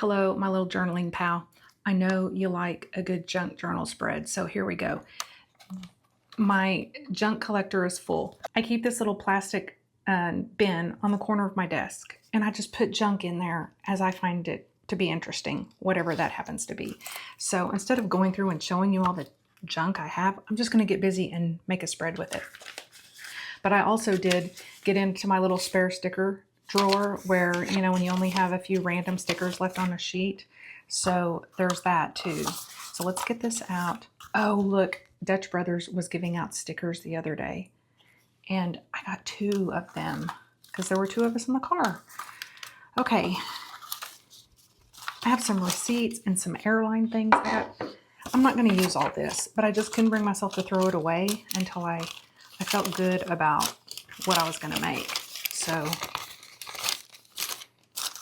Hello, my little journaling pal. I know you like a good junk journal spread, so here we go. My junk collector is full. I keep this little plastic bin on the corner of my desk, and I just put junk in there as I find it to be interesting, whatever that happens to be. So instead of going through and showing you all the junk I have, I'm just going to get busy and make a spread with it. But I also did get into my little spare sticker drawer where, you know, when you only have a few random stickers left on a sheet. So there's that too. So let's get this out. Oh, look, Dutch Brothers was giving out stickers the other day, and I got 2 of them because there were 2 of us in the car. Okay. I have some receipts and some airline things. I'm not going to use all this, but I just couldn't bring myself to throw it away until I felt good about what I was going to make. So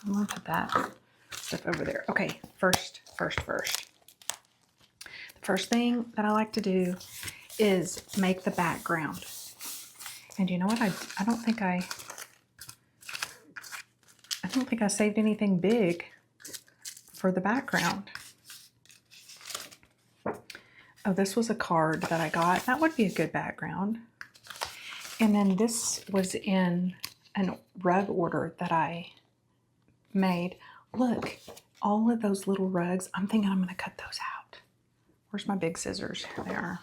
I'm going to put that stuff over there. Okay, first. The first thing that I like to do is make the background. And you know what? I don't think I saved anything big for the background. Oh, this was a card that I got. That would be a good background. And then this was in a rug order that I made. Look, all of those little rugs, I'm thinking I'm going to cut those out. Where's my big scissors? Here they are.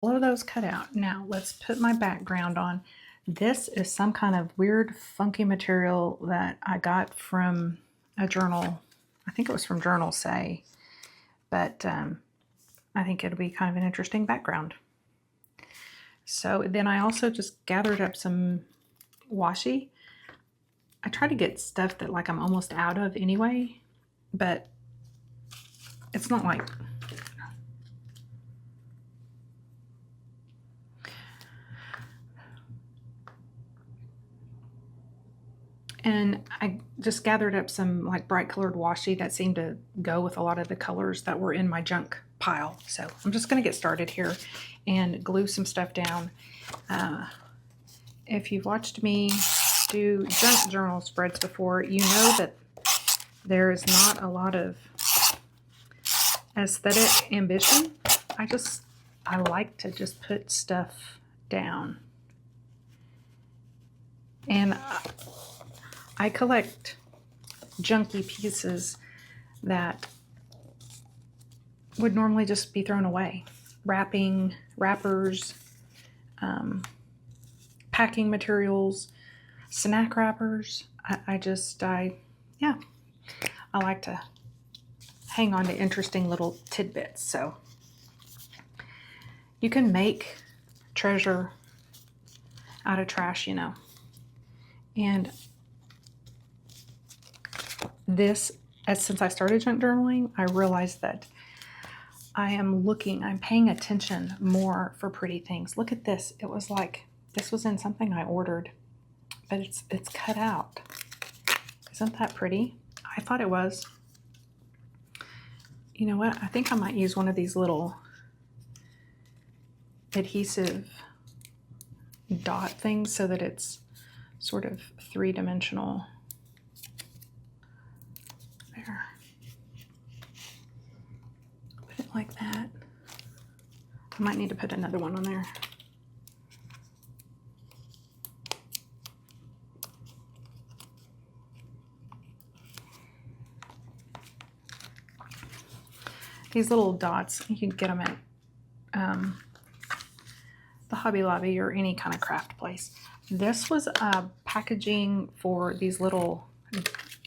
All of those cut out. Now let's put my background on. This is some kind of weird, funky material that I got from a journal. I think it was from Journal Say, but I think it'll be kind of an interesting background. So then I also just gathered up some washi. I try to get stuff that like I'm almost out of anyway, but it's not like and I just gathered up some like bright colored washi that seemed to go with a lot of the colors that were in my junk pile. So I'm just going to get started here and glue some stuff down. If you've watched me do junk journal spreads before, you know that there is not a lot of aesthetic ambition. I like to just put stuff down. And I collect junky pieces that would normally just be thrown away. Wrappers, packing materials, snack wrappers. I like to hang on to interesting little tidbits. So you can make treasure out of trash, you know. And since I started junk journaling, I realized that I'm paying attention more for pretty things. Look at this. It was like, this was in something I ordered, but it's cut out. Isn't that pretty? I thought it was. You know what? I think I might use one of these little adhesive dot things so that it's sort of 3-dimensional. There. Put it like that. I might need to put another one on there. These little dots, you can get them at the Hobby Lobby or any kind of craft place. This was packaging for these little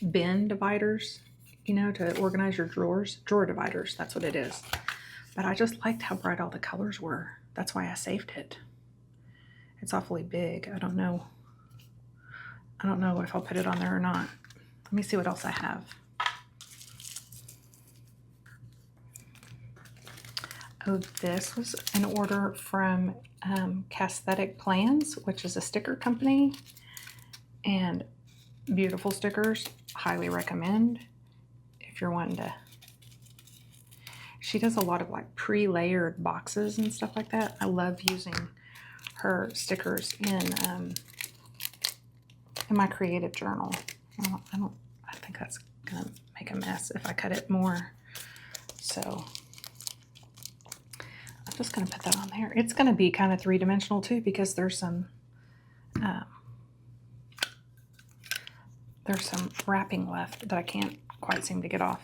bin dividers, you know, to organize your drawers. Drawer dividers, that's what it is. But I just liked how bright all the colors were. That's why I saved it. It's awfully big. I don't know if I'll put it on there or not. Let me see what else I have. Oh, this was an order from Casthetic Plans, which is a sticker company, and beautiful stickers. Highly recommend. if you're wanting to. She does a lot of like pre-layered boxes and stuff like that. I love using her stickers in my creative journal. I think that's gonna make a mess if I cut it more. So I'm just gonna put that on there. It's gonna be kind of three-dimensional too, because there's some wrapping left that I can't quite seem to get off.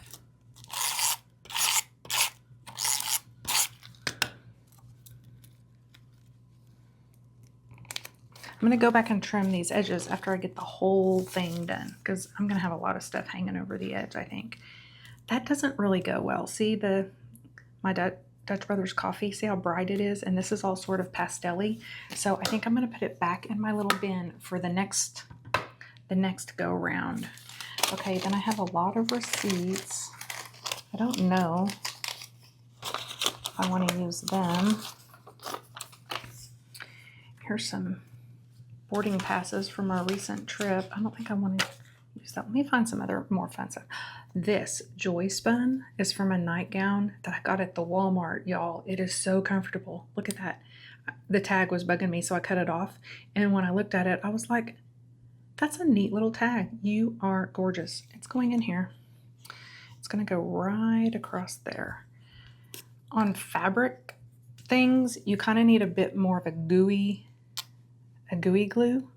I'm going to go back and trim these edges after I get the whole thing done, because I'm going to have a lot of stuff hanging over the edge, I think. That doesn't really go well. See my Dutch Brothers coffee? See how bright it is? And this is all sort of pastel-y. So I think I'm going to put it back in my little bin for the next go round. Okay, then I have a lot of receipts. I don't know if I want to use them. Here's some boarding passes from our recent trip. I don't think I want to use that. Let me find some other more fun stuff. This Joy Spun is from a nightgown that I got at the Walmart, y'all. It is so comfortable. Look at that. The tag was bugging me, so I cut it off. And when I looked at it, I was like, that's a neat little tag. You are gorgeous. It's going in here. It's going to go right across there. On fabric things, you kind of need a bit more of a gooey glue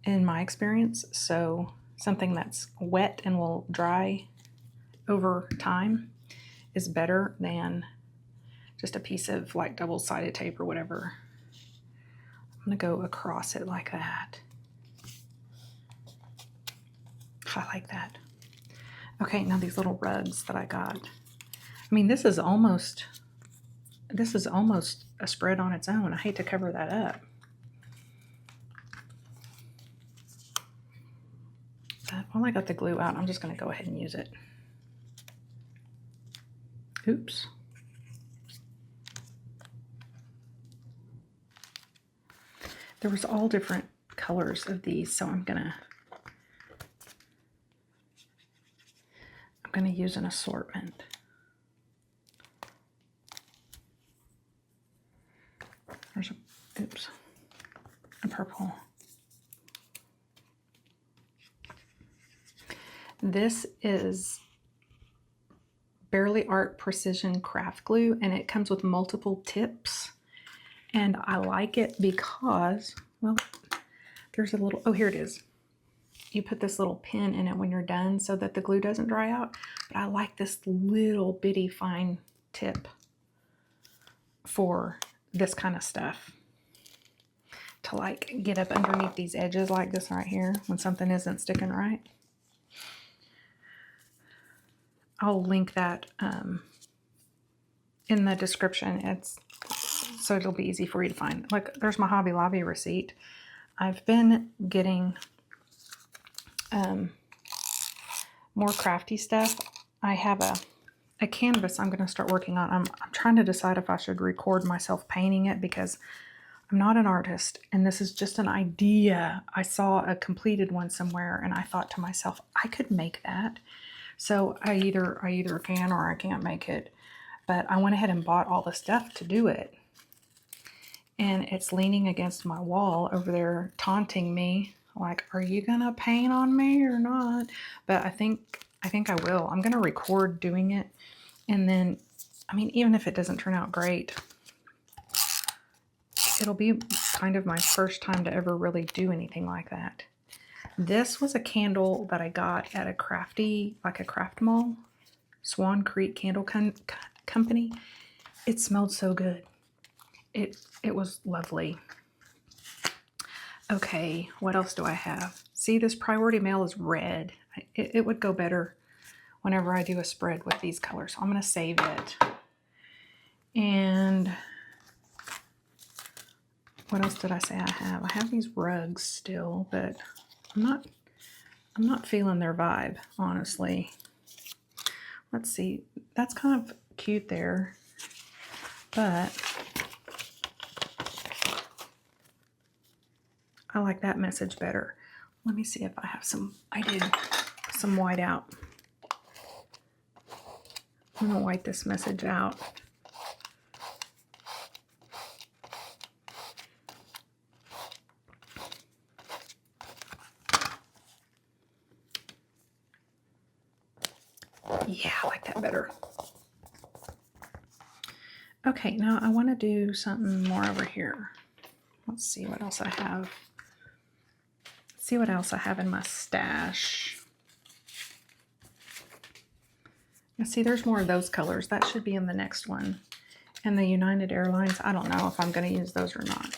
in my experience. So something that's wet and will dry over time is better than just a piece of like double-sided tape or whatever. I'm gonna go across it like that. I like that. Okay, now these little rugs that I got. I mean, this is almost a spread on its own. I hate to cover that up. But while I got the glue out, I'm just going to go ahead and use it. Oops. There was all different colors of these, so I'm gonna use an assortment. There's a purple. This is Barely Art Precision Craft Glue, and it comes with multiple tips. And I like it because, well, there's a little, oh, here it is. You put this little pin in it when you're done so that the glue doesn't dry out. But I like this little bitty fine tip for this kind of stuff. To like get up underneath these edges like this right here when something isn't sticking right. I'll link that in the description. So it'll be easy for you to find. Like, there's my Hobby Lobby receipt. I've been getting more crafty stuff. I have a canvas I'm going to start working on. I'm trying to decide if I should record myself painting it because I'm not an artist, and this is just an idea. I saw a completed one somewhere, and I thought to myself, I could make that. So I either can or I can't make it. But I went ahead and bought all the stuff to do it. And it's leaning against my wall over there, taunting me. Like, are you gonna paint on me or not? But I think I will. I'm gonna record doing it. And then, I mean, even if it doesn't turn out great, it'll be kind of my first time to ever really do anything like that. This was a candle that I got at a craft mall, Swan Creek Candle Company. It smelled so good. It was lovely. Okay, what else do I have? See, this priority mail is red. It would go better whenever I do a spread with these colors. So I'm going to save it. And what else did I say I have? I have these rugs still, but I'm not feeling their vibe, honestly. Let's see. That's kind of cute there, but I like that message better. Let me see if I have some. I did some white out. I'm going to white this message out. Yeah, I like that better. Okay, now I want to do something more over here. Let's see what else I have. Let's see what else I have in my stash. Now see, there's more of those colors. That should be in the next one. And the United Airlines, I don't know if I'm going to use those or not.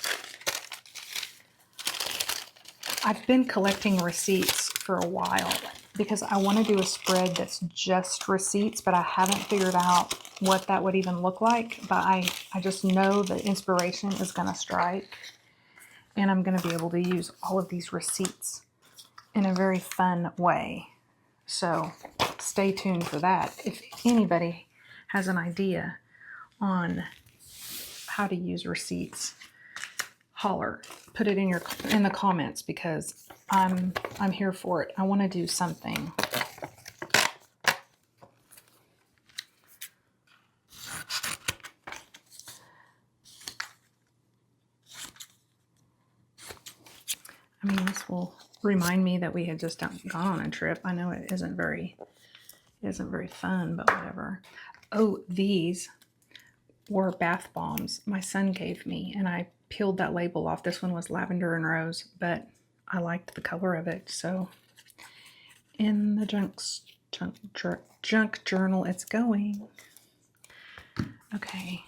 I've been collecting receipts for a while because I want to do a spread that's just receipts, but I haven't figured out what that would even look like. But I just know that inspiration is going to strike, and I'm going to be able to use all of these receipts in a very fun way. So stay tuned for that. If anybody has an idea on how to use receipts, holler, put it in the comments, because I'm here for it. I want to do something. I mean, this will remind me that we had just gone on a trip. I know it isn't very fun, but whatever. Oh, these were bath bombs my son gave me, and I peeled that label off. This one was lavender and rose, but I liked the color of it, so in the junk journal it's going. Okay,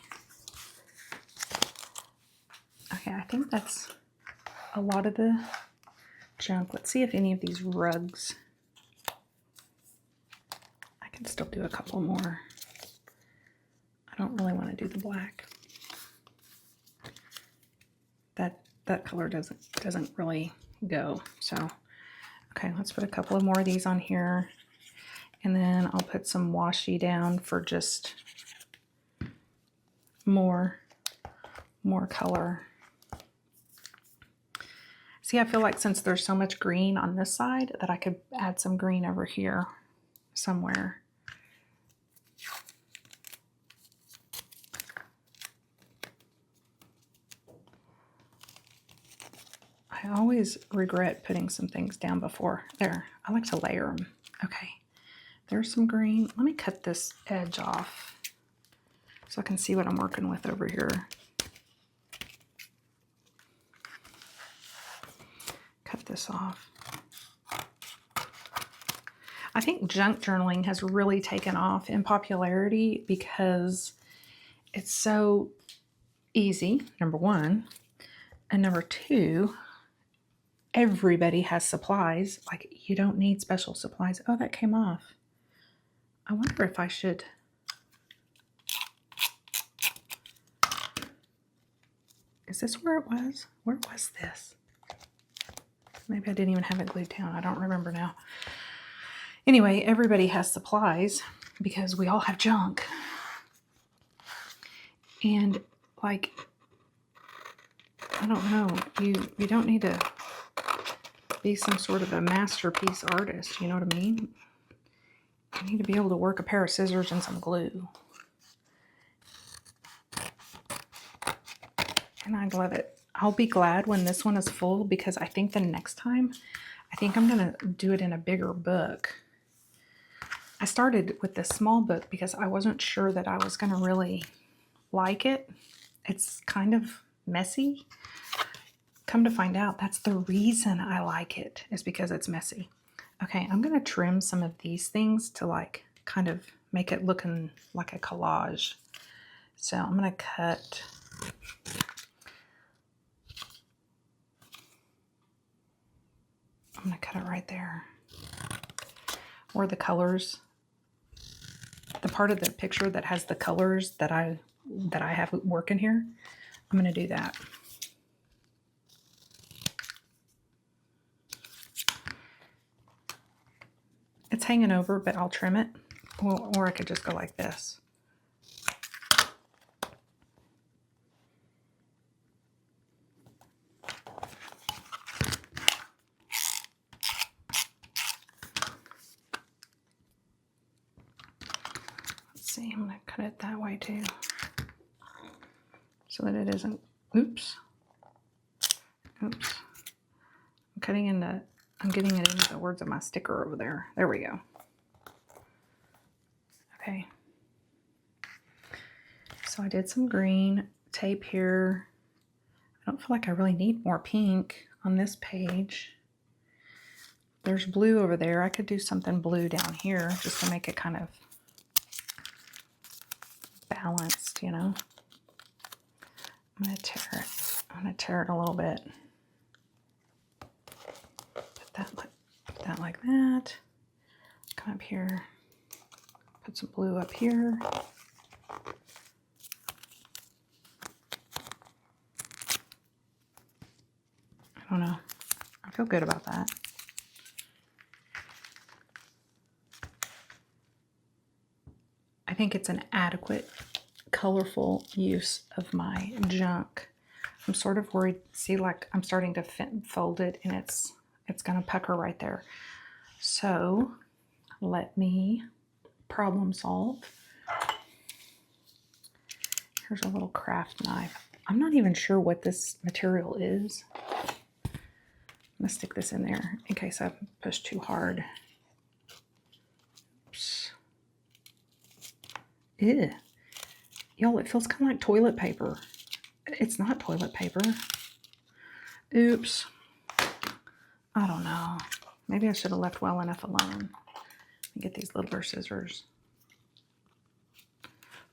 I think that's a lot of the junk. Let's see if any of these rugs, I can still do a couple more. I don't really want to do the black. That color doesn't really go. So, okay, let's put a couple of more of these on here, and then I'll put some washi down for just more color. See, I feel like since there's so much green on this side that I could add some green over here somewhere. I always regret putting some things down before. There, I like to layer them. Okay, there's some green. Let me cut this edge off so I can see what I'm working with over here. Cut this off. I think junk journaling has really taken off in popularity because it's so easy, number one, and number two, everybody has supplies. Like, you don't need special supplies. Oh, that came off. I wonder if I should. Is this where it was? Where was this? Maybe I didn't even have it glued down. I don't remember now. Anyway, everybody has supplies because we all have junk. And like, I don't know, you don't need to be some sort of a masterpiece artist, you know what I mean? You need to be able to work a pair of scissors and some glue. And I love it. I'll be glad when this one is full, because I think the next time, I think I'm going to do it in a bigger book. I started with this small book because I wasn't sure that I was going to really like it. It's kind of messy. Come to find out, that's the reason I like it, is because it's messy. Okay, I'm going to trim some of these things to like kind of make it looking like a collage. So I'm going to cut. I'm going to cut it right there where the colors, the part of the picture that has the colors that I have working here. I'm going to do that. It's hanging over, but I'll trim it, or I could just go like this. Let's see, I'm going to cut it that way too, so that it isn't, oops. I'm getting it into the words of my sticker over there. There we go. Okay. So I did some green tape here. I don't feel like I really need more pink on this page. There's blue over there. I could do something blue down here just to make it kind of balanced, you know. I'm going to tear it. I'm going to tear it a little bit. Put that like that. Come up here. Put some blue up here. I don't know. I feel good about that. I think it's an adequate, colorful use of my junk. I'm sort of worried. See, like I'm starting to fold it, and it's going to pucker right there. So let me problem solve. Here's a little craft knife. I'm not even sure what this material is. I'm going to stick this in there in case I push too hard. Oops. Ew. Y'all, it feels kind of like toilet paper. It's not toilet paper. Oops. I don't know. Maybe I should have left well enough alone. Let me get these littler scissors.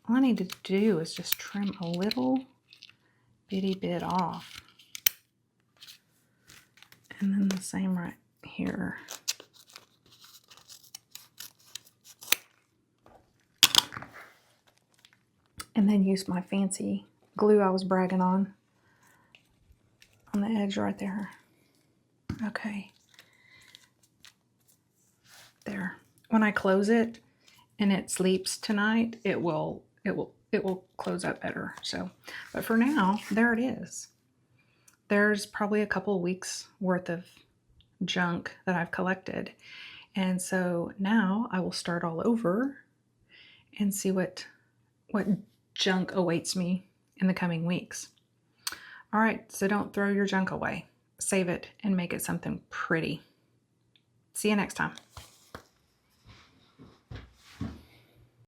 All I need to do is just trim a little bitty bit off. And then the same right here. And then use my fancy glue I was bragging on the edge right there. Okay. There. When I close it and it sleeps tonight, it will close up better. So, but for now, there it is. There's probably a couple of weeks worth of junk that I've collected. And so now I will start all over and see what junk awaits me in the coming weeks. All right, so don't throw your junk away. Save it and make it something pretty. See you next time.